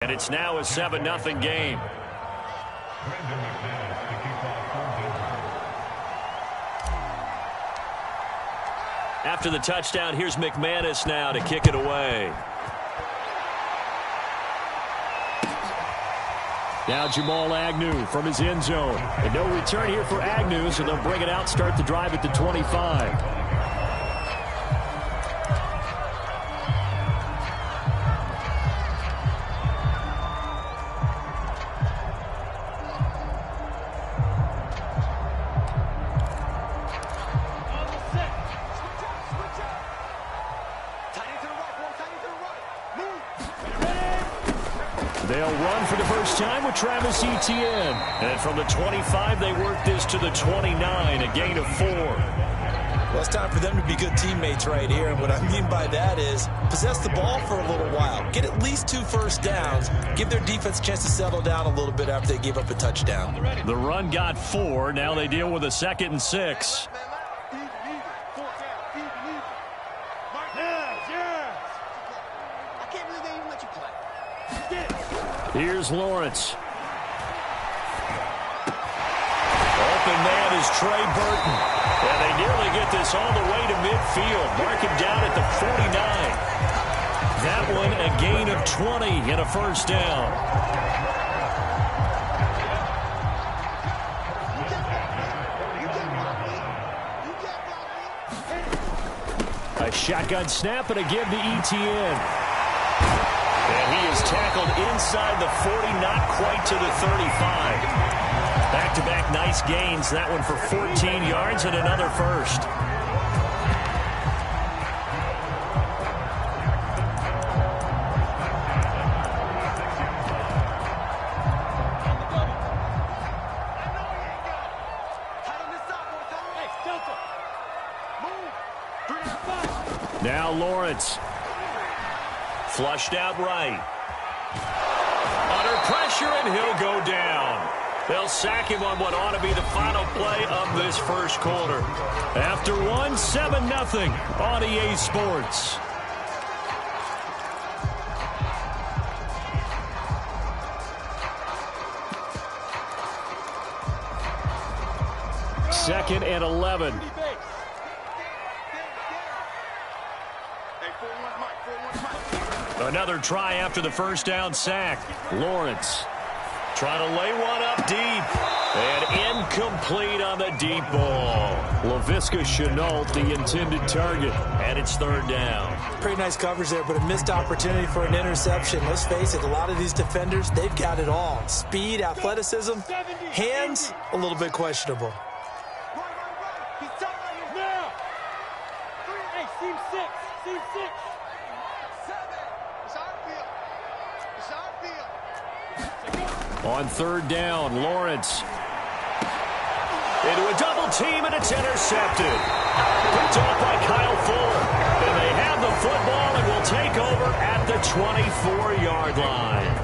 And it's now a 7-0 game. After the touchdown, here's McManus now to kick it away. Now Jamal Agnew from his end zone. And no return here for Agnew, so they'll bring it out, start the drive at the 25. They'll run for the first time with Travis Etienne. And from the 25, they work this to the 29, a gain of 4. Well, it's time for them to be good teammates right here. And what I mean by that is possess the ball for a little while. Get at least 2 first downs. Give their defense a chance to settle down a little bit after they give up a touchdown. The run got 4. Now they deal with a 2nd and 6. Here's Lawrence. Open man is Trey Burton. And they nearly get this all the way to midfield. Mark him down at the 49. That one a gain of 20 and a first down. A shotgun snap and a give to Etienne. And he is tackled inside the 40, not quite to the 35. Back-to-back nice gains. That one for 14 yards and another first. Now Lawrence. Flushed out right. Under pressure, and he'll go down. They'll sack him on what ought to be the final play of this first quarter. After one, 7-0 on EA Sports. Second and 11. Another try after the first down sack. Lawrence trying to lay one up deep. And incomplete on the deep ball. Laviska Shenault, the intended target. And it's third down. Pretty nice coverage there, but a missed opportunity for an interception. Let's face it, a lot of these defenders, they've got it all. Speed, athleticism, hands, a little bit questionable. On third down, Lawrence. Into a double team, and it's intercepted. Picked off by Kyle Fuller. And they have the football and will take over at the 24-yard line.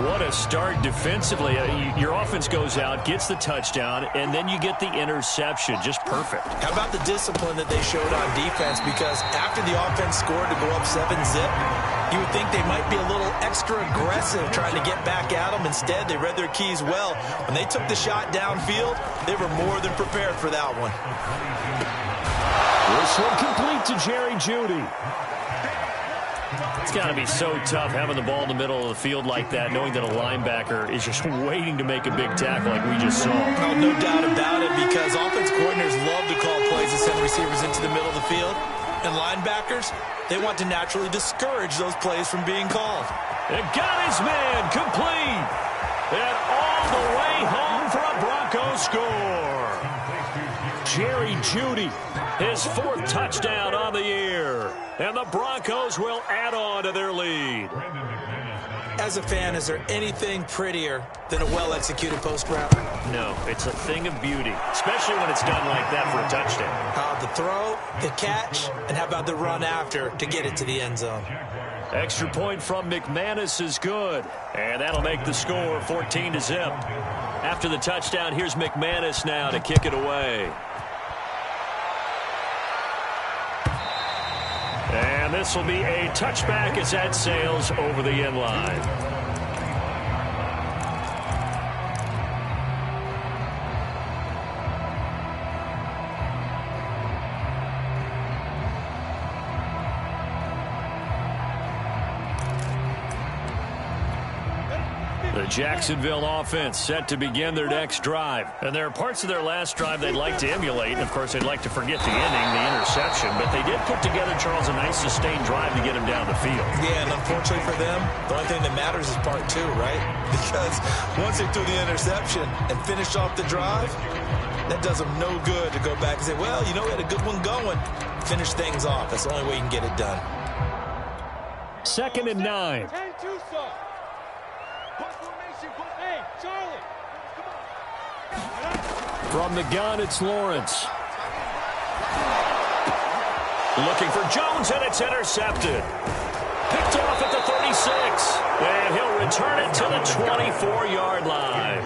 What a start defensively. Your offense goes out, gets the touchdown, and then you get the interception. Just perfect. How about the discipline that they showed on defense? Because after the offense scored to go up 7-zip, you would think they might be a little extra aggressive trying to get back at them. Instead, they read their keys well. When they took the shot downfield, they were more than prepared for that one. This one complete to Jerry Jeudy. It's got to be so tough having the ball in the middle of the field like that, knowing that a linebacker is just waiting to make a big tackle like we just saw. Oh, no doubt about it, because offense coordinators love to call plays and send receivers into the middle of the field. And linebackers, they want to naturally discourage those plays from being called. It got his man complete. And all the way home for a Broncos score. Jerry Jeudy, his 4th touchdown on the year. And the Broncos will add on to their lead. As a fan, is there anything prettier than a well-executed post route? No, it's a thing of beauty, especially when it's done like that for a touchdown. The throw, the catch, and how about the run after to get it to the end zone? Extra point from McManus is good. And that'll make the score 14-0. After the touchdown, here's McManus now to kick it away. And this will be a touchback as that sails over the end line. The Jacksonville offense set to begin their next drive. And there are parts of their last drive they'd like to emulate. And, of course, they'd like to forget the ending, the interception. But they did put together, Charles, a nice sustained drive to get him down the field. Yeah, and unfortunately for them, the only thing that matters is part two, right? Because once they threw the interception and finished off the drive, that does them no good to go back and say, well, you know, we had a good one going. Finish things off. That's the only way you can get it done. 2nd and 9. From the gun, it's Lawrence. Looking for Jones, and it's intercepted. Picked off at the 36. And he'll return it to the 24-yard line.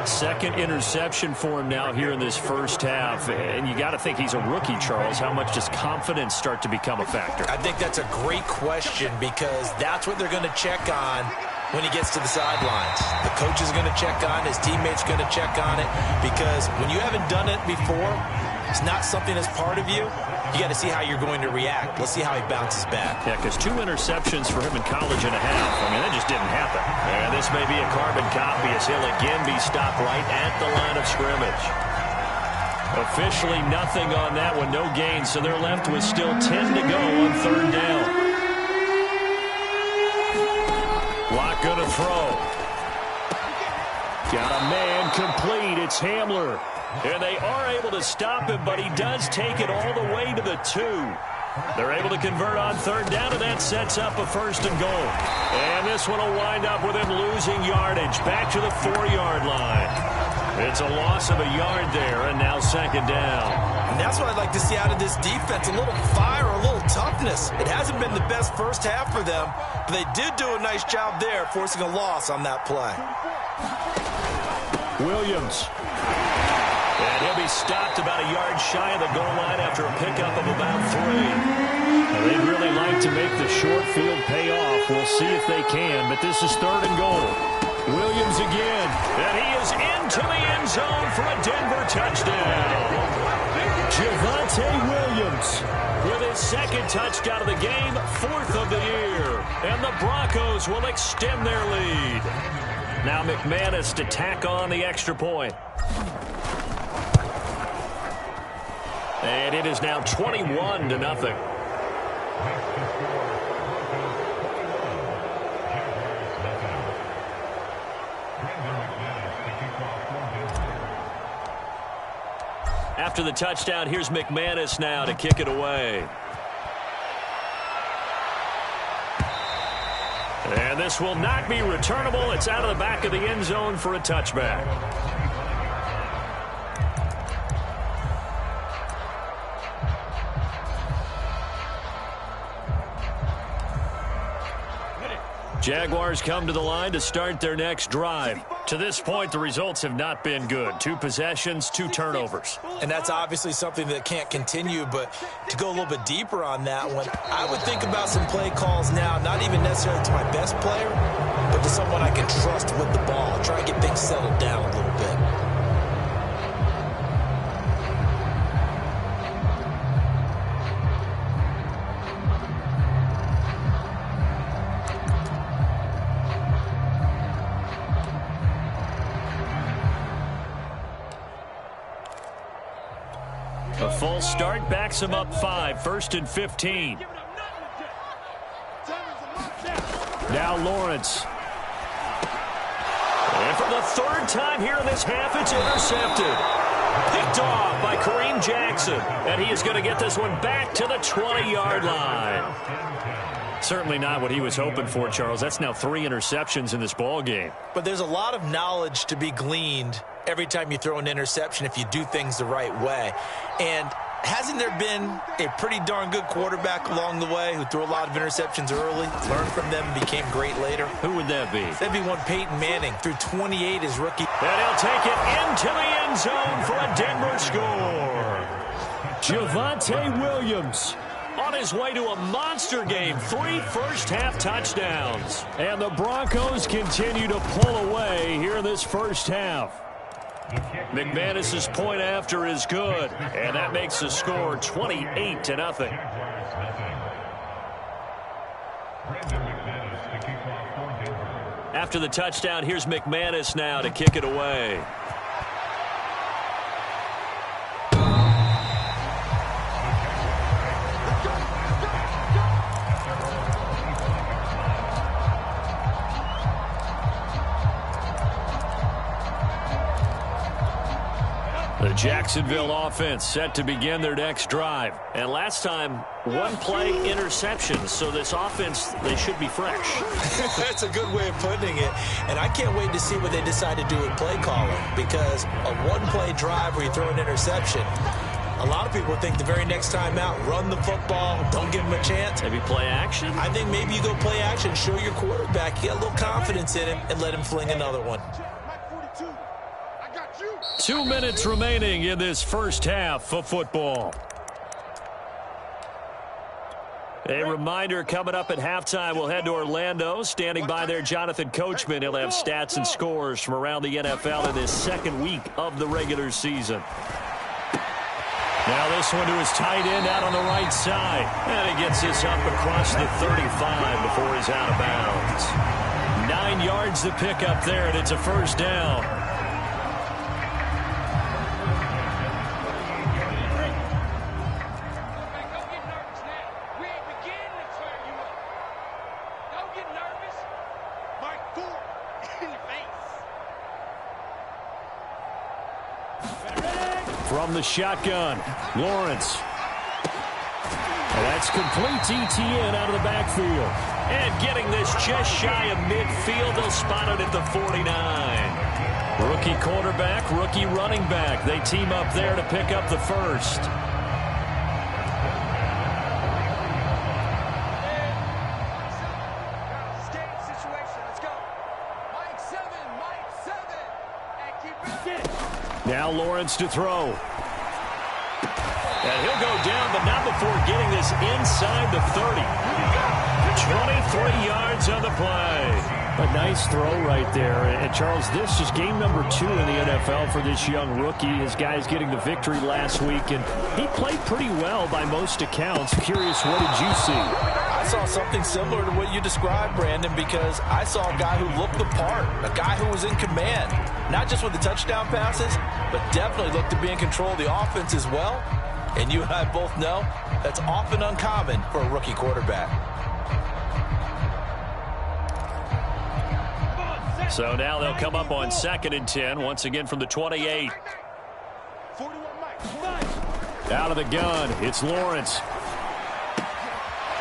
Second interception for him now here in this first half. And you got to think he's a rookie, Charles. How much does confidence start to become a factor? I think that's a great question because that's what they're going to check on when he gets to the sidelines. The coach is going to check on, his teammates going to check on it, because when you haven't done it before, it's not something that's part of you. You got to see how you're going to react. Let's see how he bounces back. Yeah, because 2 interceptions for him in college and a half. I mean, that just didn't happen. And this may be a carbon copy as he'll again be stopped right at the line of scrimmage. Officially nothing on that one, no gain, so they're left with still 10 to go on 3rd down. Lock going to throw. Got a man complete. It's Hamler. And they are able to stop him, but he does take it all the way to the 2. They're able to convert on 3rd down, and that sets up a 1st and goal. And this one will wind up with him losing yardage back to the 4-yard line. It's a loss of a yard there, and now 2nd down. And that's what I'd like to see out of this defense, a little fire, a little toughness. It hasn't been the best first half for them, but they did do a nice job there, forcing a loss on that play. Williams. And he'll be stopped about a yard shy of the goal line after a pickup of about 3. Now, they'd really like to make the short field pay off. We'll see if they can, but this is 3rd and goal. Williams again, and he is into the end zone for a Denver touchdown. Javonte Williams with his 2nd touchdown of the game, 4th of the year. And the Broncos will extend their lead. Now McManus to tack on the extra point. And it is now 21-0. After the touchdown, here's McManus now to kick it away. And this will not be returnable. It's out of the back of the end zone for a touchback. Jaguars come to the line to start their next drive. To this point, the results have not been good. 2 possessions, 2 turnovers. And that's obviously something that can't continue, but to go a little bit deeper on that one, I would think about some play calls now, not even necessarily to my best player, but to someone I can trust with the ball. Try and get things settled down a little bit. A full start backs him up 5, 1st and 15. Now Lawrence. And for the 3rd time here in this half, it's intercepted. Picked off by Kareem Jackson. And he is going to get this one back to the 20-yard line. Certainly not what he was hoping for, Charles. That's now 3 interceptions in this ball game. But there's a lot of knowledge to be gleaned every time you throw an interception if you do things the right way. And hasn't there been a pretty darn good quarterback along the way who threw a lot of interceptions early, learned from them, and became great later? Who would that be? That'd be one Peyton Manning, threw 28 as rookie. And he'll take it into the end zone for a Denver score. Javonte Williams on his way to a monster game. 3 first-half touchdowns. And the Broncos continue to pull away here in this first half. McManus's point after is good, and that makes the score 28-0. After the touchdown, here's McManus now to kick it away. The Jacksonville offense set to begin their next drive. And last time, one play interception. So this offense, they should be fresh. That's a good way of putting it. And I can't wait to see what they decide to do with play calling. Because a one-play drive where you throw an interception, a lot of people think the very next time out, run the football, don't give them a chance. Maybe play action? I think maybe you go play action, show your quarterback, get a little confidence in him, and let him fling another one. 2 minutes remaining in this first half of football. A reminder, coming up at halftime, we'll head to Orlando. Standing by there, Jonathan Coachman. He'll have stats and scores from around the NFL in this second week of the regular season. Now this one to his tight end out on the right side. And he gets this up across the 35 before he's out of bounds. 9 yards to pick up there, and it's a first down. From the shotgun, Lawrence. And that's complete. ETN out of the backfield. And getting this just shy of midfield. They'll spot it at the 49. Rookie quarterback, rookie running back. They team up there to pick up the first. Now Lawrence to throw. And he'll go down, but not before getting this inside the 30. 23 yards on the play. A nice throw right there. And, Charles, this is game number 2 in the NFL for this young rookie. His guys getting the victory last week, and he played pretty well by most accounts. Curious, what did you see? I saw something similar to what you described, Brandon, because I saw a guy who looked the part, a guy who was in command, not just with the touchdown passes, but definitely looked to be in control of the offense as well. And you and I both know that's often uncommon for a rookie quarterback. So now they'll come up on 2nd and 10, once again from the 28. Out of the gun, it's Lawrence.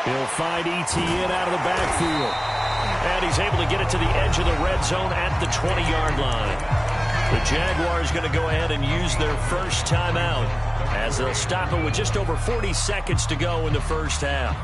He'll find ETN out of the backfield. And he's able to get it to the edge of the red zone at the 20-yard line. The Jaguars going to go ahead and use their first timeout as they'll stop it with just over 40 seconds to go in the first half.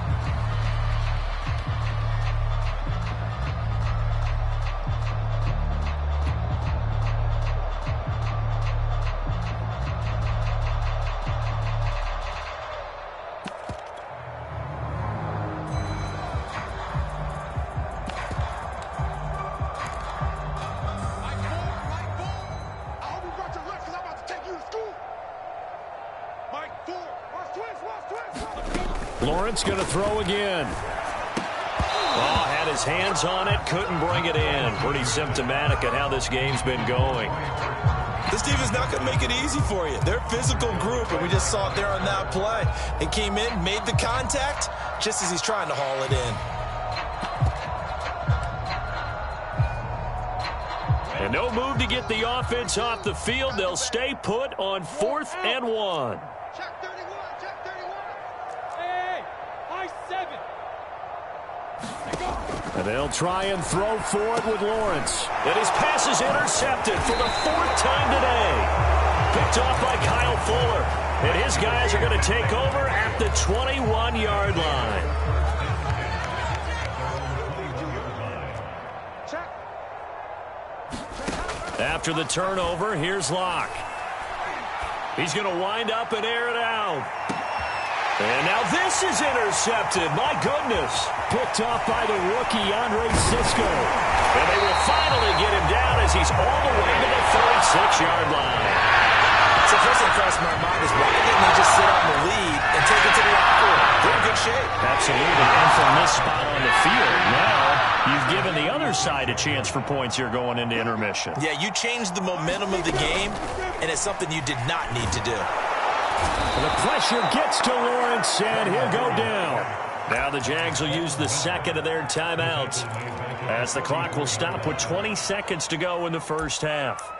Lawrence going to throw again. Oh, had his hands on it, couldn't bring it in. Pretty symptomatic of how this game's been going. This team is not going to make it easy for you. They're a physical group, and we just saw it there on that play. It came in, made the contact, just as he's trying to haul it in. And no move to get the offense off the field. They'll stay put on 4th and 1. And they'll try and throw for it with Lawrence. And his pass is intercepted for the 4th time today. Picked off by Kyle Fuller. And his guys are going to take over at the 21-yard line. After the turnover, here's Locke. He's going to wind up and air it out. And now this is intercepted. My goodness. Picked off by the rookie, Andre Cisco. And they will finally get him down as he's all the way to the 36-yard line. So first thing crossed my mind is why didn't they just sit on the lead and take it to the locker room? They're in good shape. Absolutely. And from this spot on the field, now you've given the other side a chance for points here going into intermission. Yeah, you changed the momentum of the game, and it's something you did not need to do. The pressure gets to Lawrence, and he'll go down. Now the Jags will use the second of their timeouts as the clock will stop with 20 seconds to go in the first half.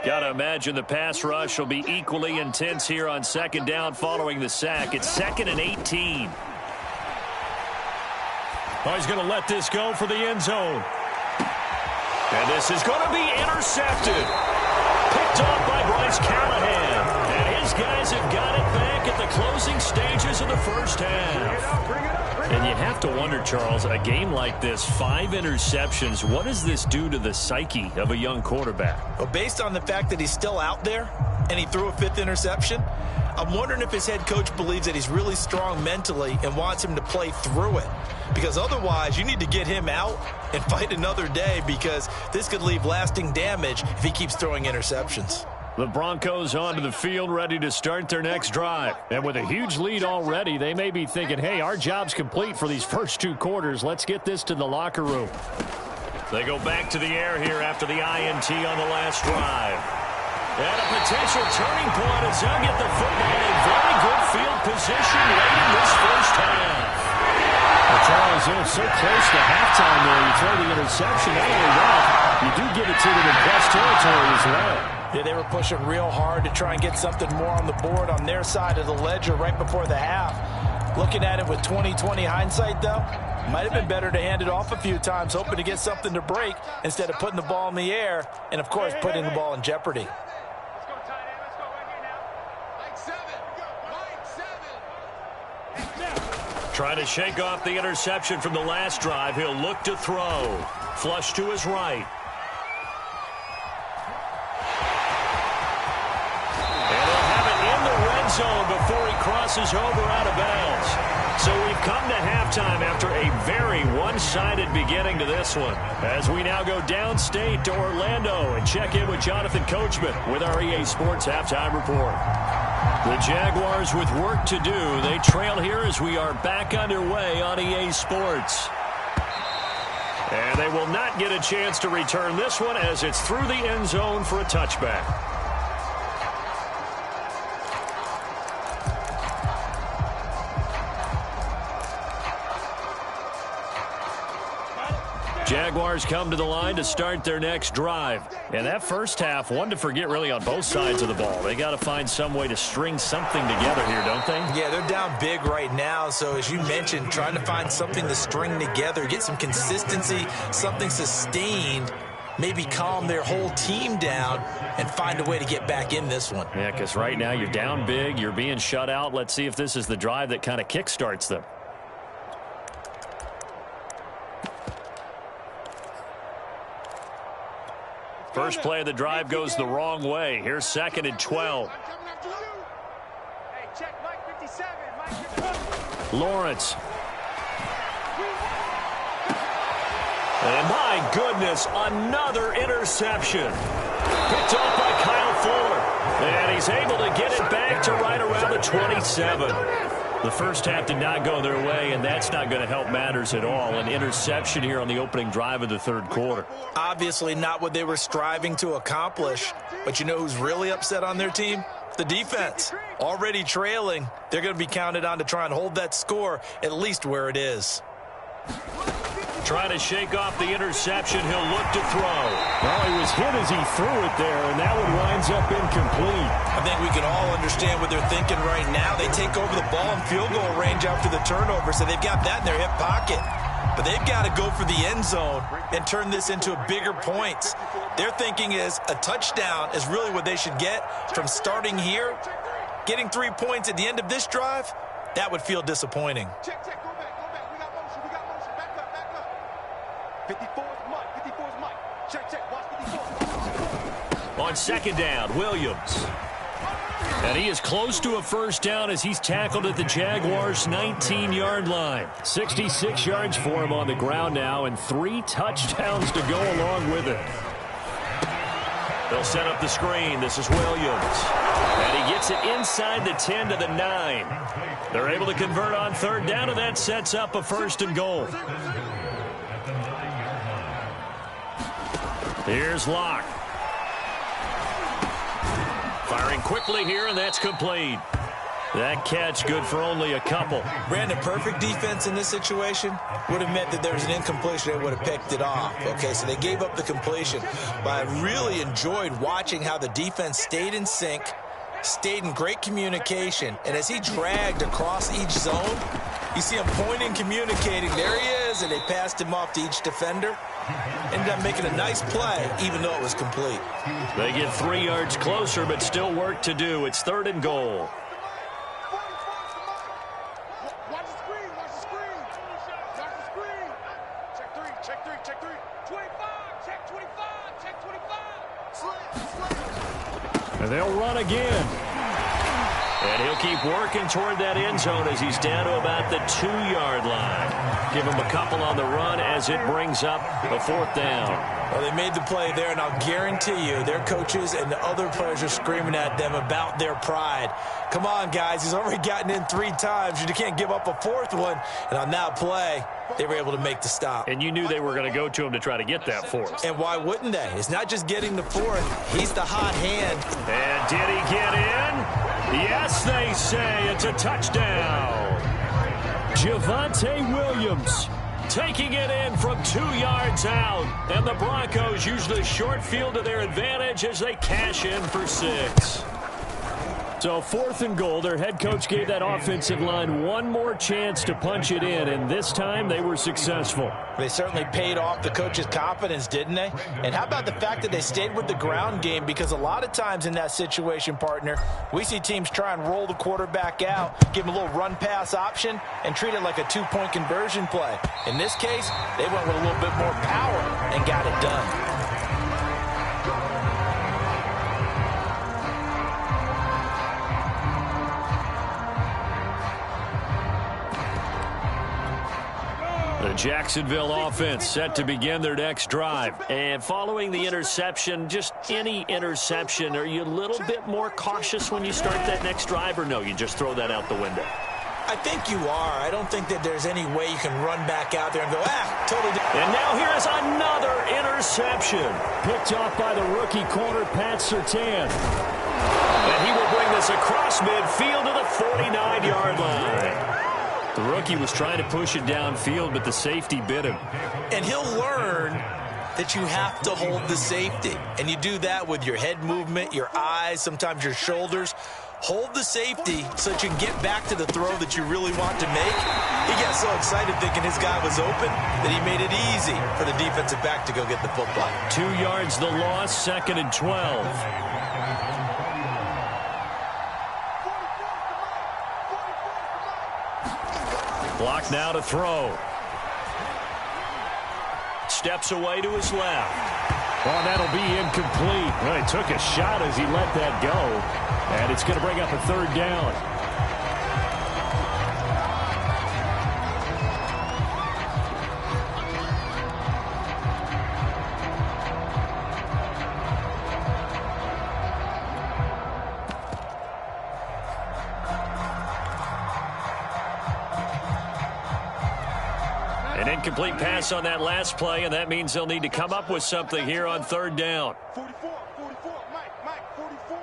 Got to imagine the pass rush will be equally intense here on second down following the sack. It's 2nd and 18. Oh, he's going to let this go for the end zone. And this is going to be intercepted. Picked off by Bryce Callahan. And his guys have got it back at the closing stages of the first half. And you have to wonder, Charles, a game like this, 5 interceptions, what does this do to the psyche of a young quarterback? Well, based on the fact that he's still out there and he threw a 5th interception, I'm wondering if his head coach believes that he's really strong mentally and wants him to play through it. Because otherwise, you need to get him out and fight another day, because this could leave lasting damage if he keeps throwing interceptions. The Broncos onto the field, ready to start their next drive. And with a huge lead already, they may be thinking, hey, our job's complete for these first 2 quarters. Let's get this to the locker room. They go back to the air here after the INT on the last drive. And a potential turning point as they'll get the football in very good field position late in this first half. Well, Charles, they're so close to halftime there. You throw the interception. Not only that, you do give it to them in press territory as well. Yeah, they were pushing real hard to try and get something more on the board on their side of the ledger right before the half. Looking at it with 20/20 hindsight, though, might have been better to hand it off a few times, hoping to get something to break instead of putting the ball in the air and, of course, putting the ball in jeopardy. Trying to shake off the interception from the last drive. He'll look to throw. Flush to his right. Zone before he crosses over out of bounds. So we've come to halftime after a very one-sided beginning to this one, as we now go downstate to Orlando and check in with Jonathan Coachman with our EA Sports Halftime Report. The Jaguars with work to do. They trail here as we are back underway on EA Sports. And they will not get a chance to return this one as it's through the end zone for a touchback. Jaguars come to the line to start their next drive. And that first half, one to forget really on both sides of the ball. They got to find some way to string something together here, don't they? Yeah, they're down big right now. So as you mentioned, trying to find something to string together, get some consistency, something sustained, maybe calm their whole team down and find a way to get back in this one. Yeah, because right now you're down big, you're being shut out. Let's see if this is the drive that kind of kickstarts them. First play of the drive goes the wrong way. Here's 2nd and 12. Lawrence. And my goodness, another interception. Picked off by Kyle Fuller. And he's able to get it back to right around the 27. The first half did not go their way, and that's not going to help matters at all. An interception here on the opening drive of the third quarter. Obviously not what they were striving to accomplish. But you know who's really upset on their team? The defense. Already trailing. They're going to be counted on to try and hold that score at least where it is. Trying to shake off the interception. He'll look to throw. Well, he was hit as he threw it there, and that one winds up incomplete. I think we can all understand what they're thinking right now. They take over the ball in field goal range after the turnover, so they've got that in their hip pocket. But they've got to go for the end zone and turn this into a bigger points. Their thinking is a touchdown is really what they should get from starting here. Getting 3 points at the end of this drive, that would feel disappointing. Check, go back. We got motion. Back up. 54 is Mike. Check. Watch 54. On second down, Williams. And he is close to a first down as he's tackled at the Jaguars' 19-yard line. 66 yards for him on the ground now, and 3 touchdowns to go along with it. They'll set up the screen. This is Williams. And he gets it inside the 10 to the 9. They're able to convert on third down, and that sets up a 1st and goal. Here's Locke. Firing quickly here, and that's complete. That catch good for only a couple. Brandon, perfect defense in this situation would have meant that there was an incompletion. They would have picked it off. Okay, so they gave up the completion. But I really enjoyed watching how the defense stayed in sync, stayed in great communication, and as he dragged across each zone, you see him pointing, communicating. There he is, and they passed him off to each defender. Ended up making a nice play, even though it was complete. They get 3 yards closer, but still work to do. It's 3rd and goal. Watch the screen, watch the screen. Watch the screen. Check 3, check 3, check 3. 25, check 25, check 25. Slam. And they'll run again. And he'll keep working toward that end zone as he's down to about the 2-yard line. Give him a couple on the run as it brings up a 4th down. Well, they made the play there, and I'll guarantee you their coaches and the other players are screaming at them about their pride. Come on, guys. He's already gotten in 3 times. You can't give up a 4th one. And on that play, they were able to make the stop. And you knew they were going to go to him to try to get that 4th. And why wouldn't they? It's not just getting the 4th. He's the hot hand. And did he get in? Yes, they say. It's a touchdown. Javonte Williams Taking it in from 2 yards out. And the Broncos use the short field to their advantage as they cash in for 6. So 4th and goal. Their head coach gave that offensive line one more chance to punch it in, and this time they were successful. They certainly paid off the coach's confidence, didn't they? And how about the fact that they stayed with the ground game? Because a lot of times in that situation, partner, we see teams try and roll the quarterback out, give him a little run-pass option, and treat it like a 2-point conversion play. In this case, they went with a little bit more power and got it done. The Jacksonville offense set to begin their next drive. And following the interception, just any interception, are you a little bit more cautious when you start that next drive, or no, you just throw that out the window? I think you are. I don't think that there's any way you can run back out there and go, totally different. And now here is another interception. Picked off by the rookie corner, Pat Surtain. And he will bring this across midfield to the 49-yard line. The rookie was trying to push it downfield, but the safety bit him. And he'll learn that you have to hold the safety. And you do that with your head movement, your eyes, sometimes your shoulders. Hold the safety so that you can get back to the throw that you really want to make. He got so excited thinking his guy was open that he made it easy for the defensive back to go get the football. 2 yards the loss, 2nd and 12. Block now to throw. Steps away to his left. Well, that'll be incomplete. Well, he took a shot as he let that go. And it's going to bring up a 3rd down. An incomplete pass on that last play, and that means they'll need to come up with something here on 3rd down. 44, Mike, 44.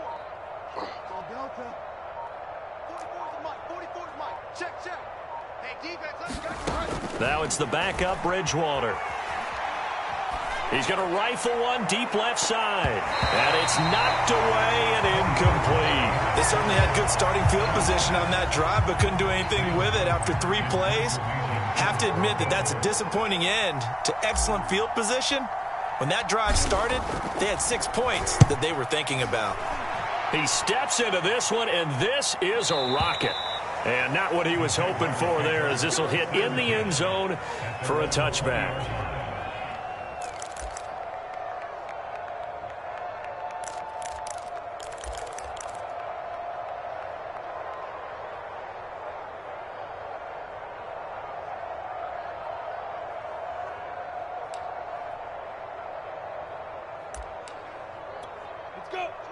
Go Delta. 44's Mike, 44's Mike. Check. Hey, defense, let's go. Now it's the backup, Bridgewater. He's going to rifle one deep left side. And it's knocked away and incomplete. They certainly had good starting field position on that drive, but couldn't do anything with it after 3 plays. Have to admit that that's a disappointing end to excellent field position. When that drive started, they had 6 points that they were thinking about. He steps into this one, and this is a rocket. And not what he was hoping for there, as this will hit in the end zone for a touchback.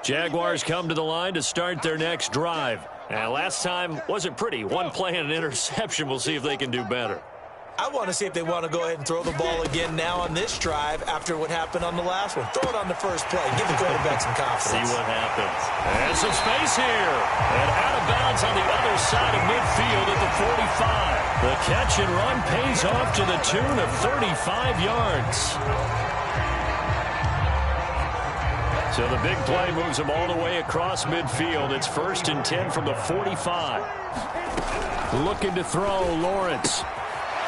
Jaguars come to the line to start their next drive. And last time wasn't pretty. One play and an interception. We'll see if they can do better. I want to see if they want to go ahead and throw the ball again now on this drive after what happened on the last one. Throw it on the first play. Give the quarterback some confidence. See what happens. And some space here. And out of bounds on the other side of midfield at the 45. The catch and run pays off to the tune of 35 yards. So the big play moves them all the way across midfield. It's 1st and 10 from the 45. Looking to throw, Lawrence.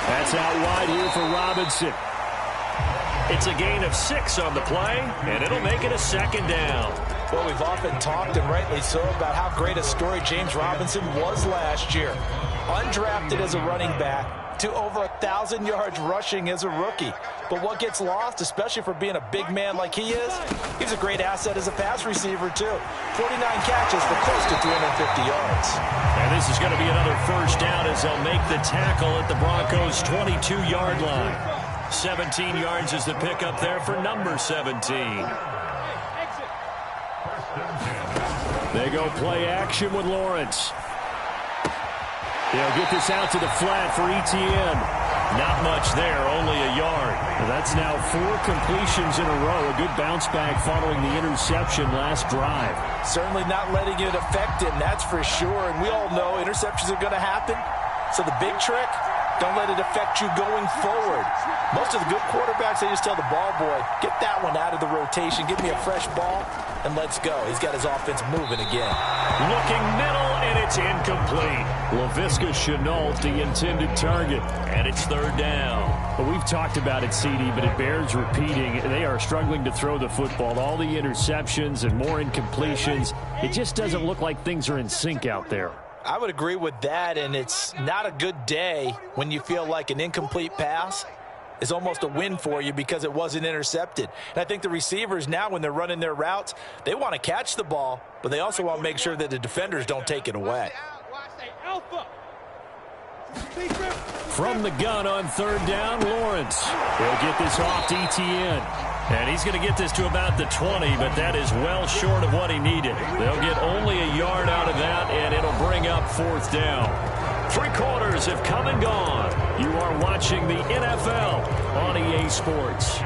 That's out wide here for Robinson. It's a gain of 6 on the play, and it'll make it a 2nd down. Well, we've often talked, and rightly so, about how great a story James Robinson was last year. Undrafted as a running back to over 1,000 yards rushing as a rookie. But what gets lost, especially for being a big man like he is, he's a great asset as a pass receiver, too. 49 catches for close to 350 yards. And this is going to be another 1st down as they'll make the tackle at the Broncos' 22-yard line. 17 yards is the pickup there for number 17. They go play action with Lawrence. They'll get this out to the flat for Etienne. Not much there, only a yard. That's now 4 completions in a row. A good bounce back following the interception last drive. Certainly not letting it affect him, that's for sure. And we all know interceptions are going to happen. So the big trick, don't let it affect you going forward. Most of the good quarterbacks, they just tell the ball boy, get that one out of the rotation, give me a fresh ball, and let's go. He's got his offense moving again. Looking middle, and it's incomplete. Laviska Shenault, the intended target, and it's 3rd down. Well, we've talked about it, CD, but it bears repeating. They are struggling to throw the football. All the interceptions and more incompletions. It just doesn't look like things are in sync out there. I would agree with that, and it's not a good day when you feel like an incomplete pass is almost a win for you because it wasn't intercepted. And I think the receivers now, when they're running their routes, they want to catch the ball, but they also want to make sure that the defenders don't take it away. From the gun on 3rd down, Lawrence. He'll get this off to Etienne. And he's going to get this to about the 20, but that is well short of what he needed. They'll get only a yard out of that, and it'll bring up 4th down. 3 quarters have come and gone. You are watching the NFL on EA Sports.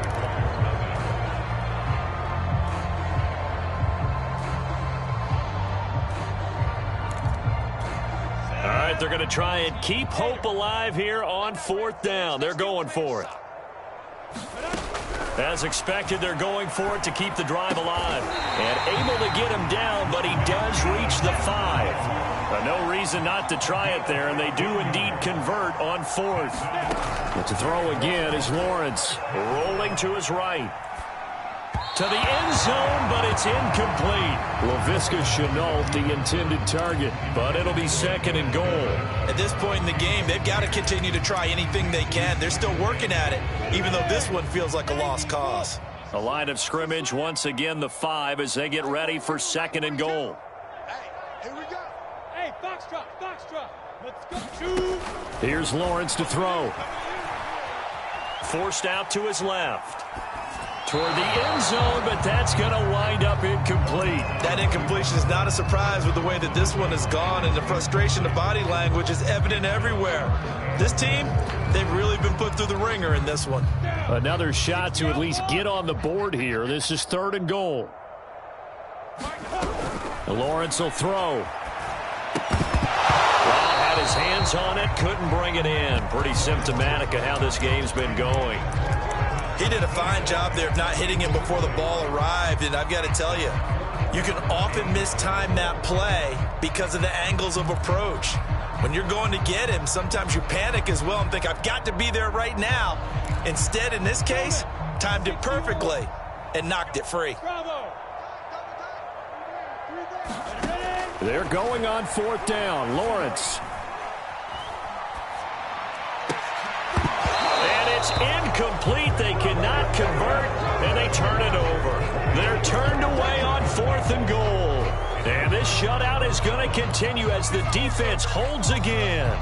All right, they're going to try and keep hope alive here on 4th down. They're going for it. As expected, they're going for it to keep the drive alive. And able to get him down, but he does reach the 5. No reason not to try it there, and they do indeed convert on 4th. But to throw again is Lawrence, rolling to his right. To the end zone, but it's incomplete. Laviska Shenault, the intended target, but it'll be 2nd and goal. At this point in the game, they've got to continue to try anything they can. They're still working at it, even though this one feels like a lost cause. A line of scrimmage, once again the 5 as they get ready for 2nd and goal. Hey, here we go. Hey, Foxtrot, Foxtrot. Let's go. Shoot. Here's Lawrence to throw. Forced out to his left. Toward the end zone, but that's going to wind up incomplete. That incompletion is not a surprise with the way that this one has gone, and the frustration of body language is evident everywhere. This team, they've really been put through the ringer in this one. Another shot to at least get on the board here. This is 3rd and goal. Lawrence will throw. Well, had his hands on it, couldn't bring it in. Pretty symptomatic of how this game's been going. He did a fine job there of not hitting him before the ball arrived, and I've got to tell you, you can often mistime that play because of the angles of approach. When you're going to get him, sometimes you panic as well and think, I've got to be there right now. Instead, in this case, timed it perfectly and knocked it free. They're going on 4th down. Lawrence. It's incomplete. They cannot convert, and they turn it over. They're turned away on 4th and goal. And this shutout is going to continue as the defense holds again.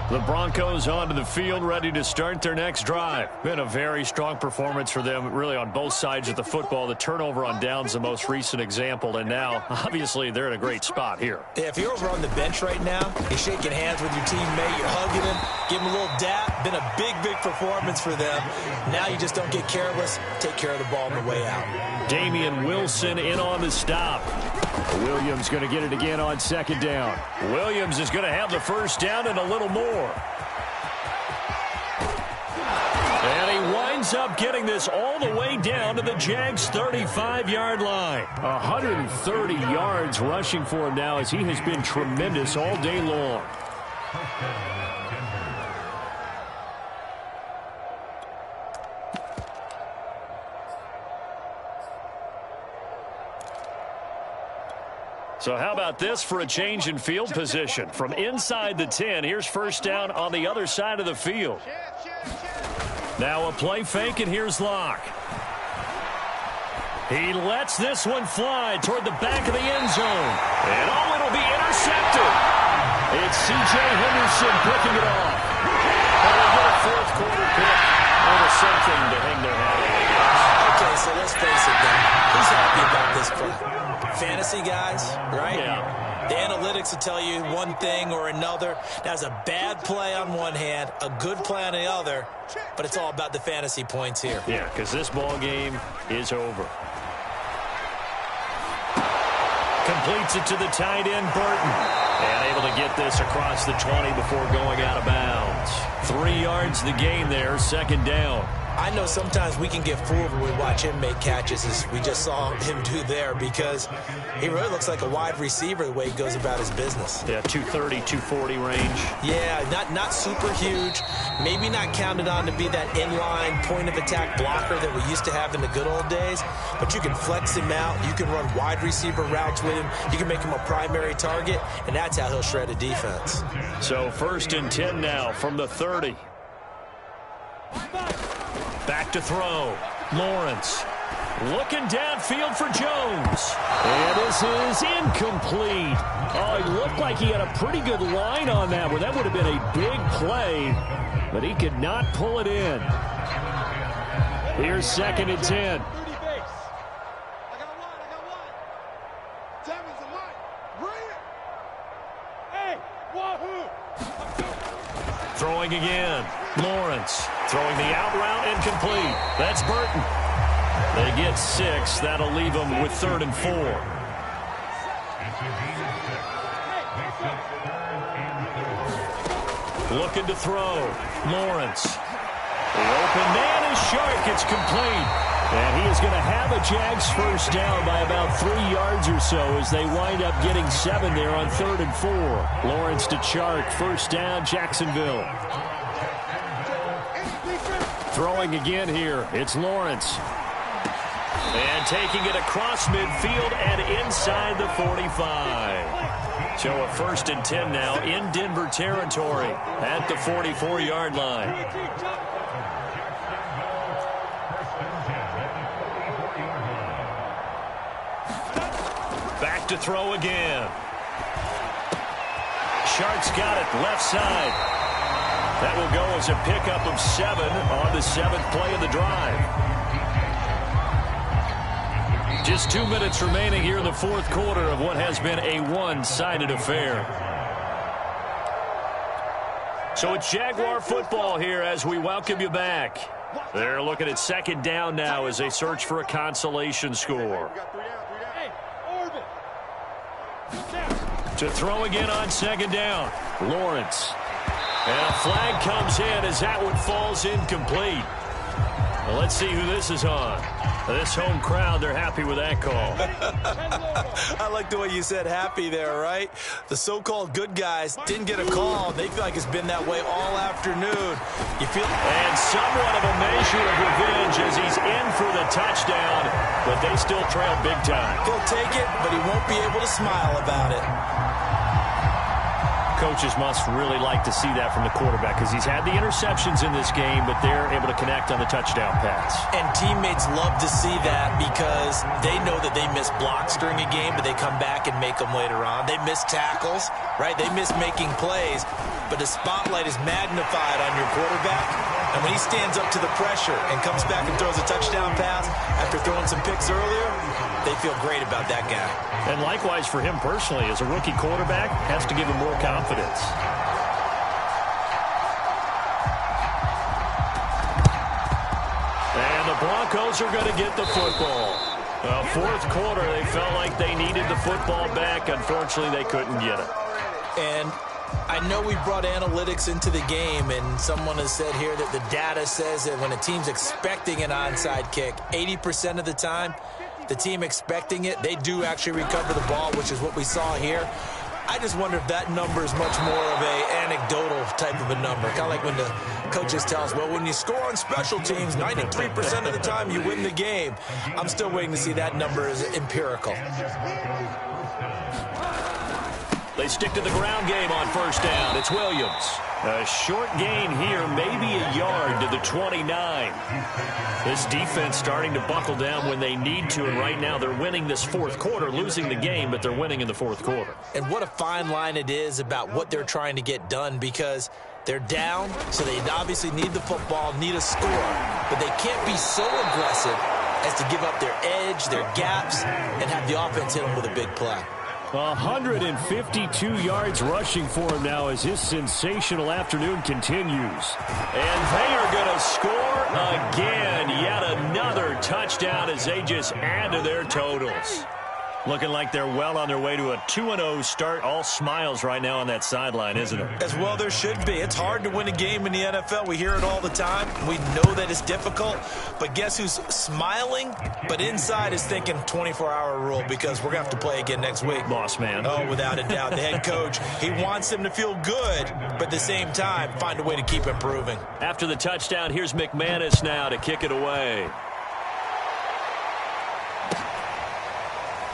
The Broncos onto the field, ready to start their next drive. Been a very strong performance for them, really, on both sides of the football. The turnover on downs, the most recent example, and now, obviously, they're in a great spot here. Yeah, if you're over on the bench right now, you're shaking hands with your teammate, you're hugging him, give him a little dap. Been a big, big performance for them. Now you just don't get careless. Take care of the ball on the way out. Damian Wilson in on the stop. Williams going to get it again on second down. Williams is going to have the first down and a little more. And he winds up getting this all the way down to the Jags' 35-yard line. 130 yards rushing for him now, as he has been tremendous all day long. So how about this for a change in field position? From inside the 10, here's first down on the other side of the field. Now a play fake, and here's Locke. He lets this one fly toward the back of the end zone. And it'll be intercepted. It's C.J. Henderson picking it off. And a good fourth quarter pick. And something to hang their hat on. Okay, so let's face it then. Who's happy about this play? Fantasy guys, right? Yeah. The analytics will tell you one thing or another. That's a bad play on one hand, a good play on the other, but it's all about the fantasy points here. Yeah, because this ball game is over. Completes it to the tight end, Burton. And able to get this across the 20 before going out of bounds. 3 yards the gain there, second down. I know sometimes we can get fooled when we watch him make catches, as we just saw him do there, because he really looks like a wide receiver the way he goes about his business. Yeah, 230, 240 range. Yeah, not super huge. Maybe not counted on to be that inline point-of-attack blocker that we used to have in the good old days, but you can flex him out. You can run wide receiver routes with him. You can make him a primary target, and that's how he'll shred a defense. So first and 10 now from the 30. Back to throw. Lawrence looking downfield for Jones. And this is incomplete. Oh, it looked like he had a pretty good line on that one. That would have been a big play, but he could not pull it in. Here's second and 10. Throwing again. Lawrence throwing the out route, incomplete. That's Burton. They get 6. That'll leave them with 3rd and 4. Looking to throw. Lawrence. The open man is Shark. It's complete. And he is going to have a Jags first down by about 3 yards or so as they wind up getting 7 there on 3rd and 4. Lawrence to Chark. First down, Jacksonville. Throwing again here. It's Lawrence. And taking it across midfield and inside the 45. So a first and 10 now in Denver territory at the 44-yard line. Back to throw again. Shark's got it left side. That will go as a pickup of 7 on the 7th play of the drive. Just 2 minutes remaining here in the 4th quarter of what has been a one-sided affair. So it's Jaguar football here as we welcome you back. They're looking at second down now as they search for a consolation score. To throw again on second down. Lawrence. And a flag comes in as that one falls incomplete. Well, let's see who this is on. This home crowd, they're happy with that call. I like the way you said happy there, right? The so-called good guys didn't get a call. They feel like it's been that way all afternoon. You feel... And somewhat of a measure of revenge as he's in for the touchdown, but they still trail big time. He'll take it, but he won't be able to smile about it. Coaches must really like to see that from the quarterback because he's had the interceptions in this game, but they're able to connect on the touchdown pass. And teammates love to see that because they know that they miss blocks during a game, but they come back and make them later on. They miss tackles, right? They miss making plays, but the spotlight is magnified on your quarterback. And when he stands up to the pressure and comes back and throws a touchdown pass after throwing some picks earlier, they feel great about that guy. And likewise for him personally, as a rookie quarterback, has to give him more confidence. And the Broncos are going to get the football. Fourth quarter, they felt like they needed the football back. Unfortunately, they couldn't get it. And I know we brought analytics into the game, and someone has said here that the data says that when a team's expecting an onside kick, 80% of the time, the team expecting it, they do actually recover the ball, which is what we saw here. I just wonder if that number is much more of a anecdotal type of a number. Kind of like when the coaches tell us, well, when you score on special teams, 93% of the time you win the game. I'm still waiting to see that number as empirical. They stick to the ground game on first down. It's Williams. A short gain here, maybe a yard to the 29. This defense starting to buckle down when they need to, and right now they're winning this fourth quarter, losing the game, but they're winning in the fourth quarter. And what a fine line it is about what they're trying to get done, because they're down, so they obviously need the football, need a score, but they can't be so aggressive as to give up their edge, their gaps, and have the offense hit them with a big play. 152 yards rushing for him now as his sensational afternoon continues. And they are going to score again. Yet another touchdown as they just add to their totals. Looking like they're well on their way to a 2-0 start. All smiles right now on that sideline, isn't it? As well there should be. It's hard to win a game in the NFL. We hear it all the time. We know that it's difficult. But guess who's smiling? But inside is thinking 24-hour rule, because we're going to have to play again next week. Boss man. Oh, without a doubt. The head coach, he wants them to feel good, but at the same time, find a way to keep improving. After the touchdown, here's McManus now to kick it away.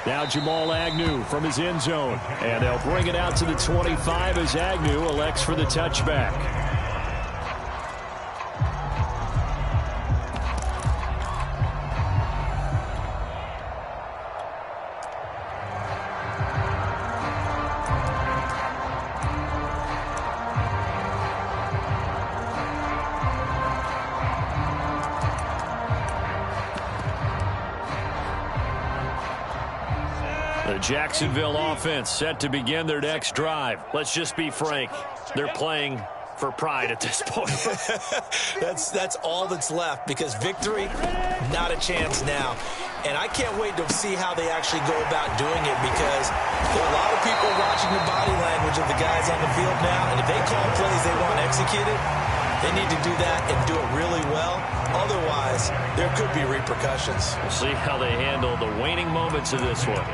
Now Jamal Agnew from his end zone. And they'll bring it out to the 25 as Agnew elects for the touchback. The Jacksonville offense set to begin their next drive. Let's just be frank. They're playing for pride at this point. That's all that's left, because victory, not a chance now. And I can't wait to see how they actually go about doing it, because there are a lot of people watching the body language of the guys on the field now, and if they call plays they want executed, they need to do that and do it really well. Otherwise, there could be repercussions. We'll see how they handle the waning moments of this one.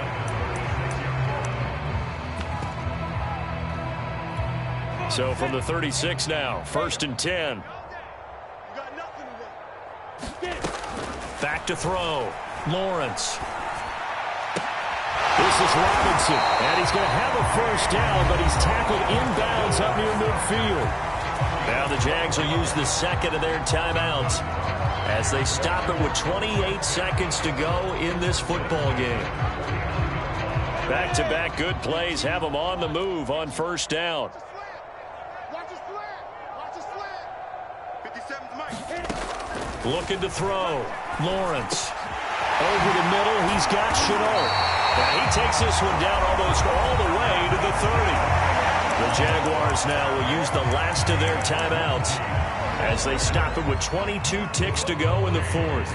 So from the 36 now, 1st and 10. Back to throw. Lawrence. This is Robinson, and he's going to have a first down, but he's tackled inbounds up near midfield. Now the Jags will use the second of their timeouts as they stop it with 28 seconds to go in this football game. Back-to-back good plays have them on the move on first down. Looking to throw. Lawrence. Over the middle, he's got Shenault. And he takes this one down almost all the way to the 30. The Jaguars now will use the last of their timeouts as they stop it with 22 ticks to go in the fourth.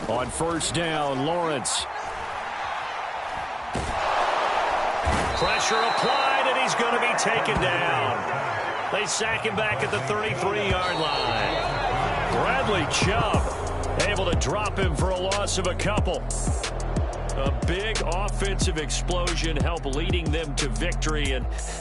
On first down, Lawrence. Pressure applied, and he's going to be taken down. They sack him back at the 33-yard line. Bradley Chubb able to drop him for a loss of a couple. A big offensive explosion helped leading them to victory. And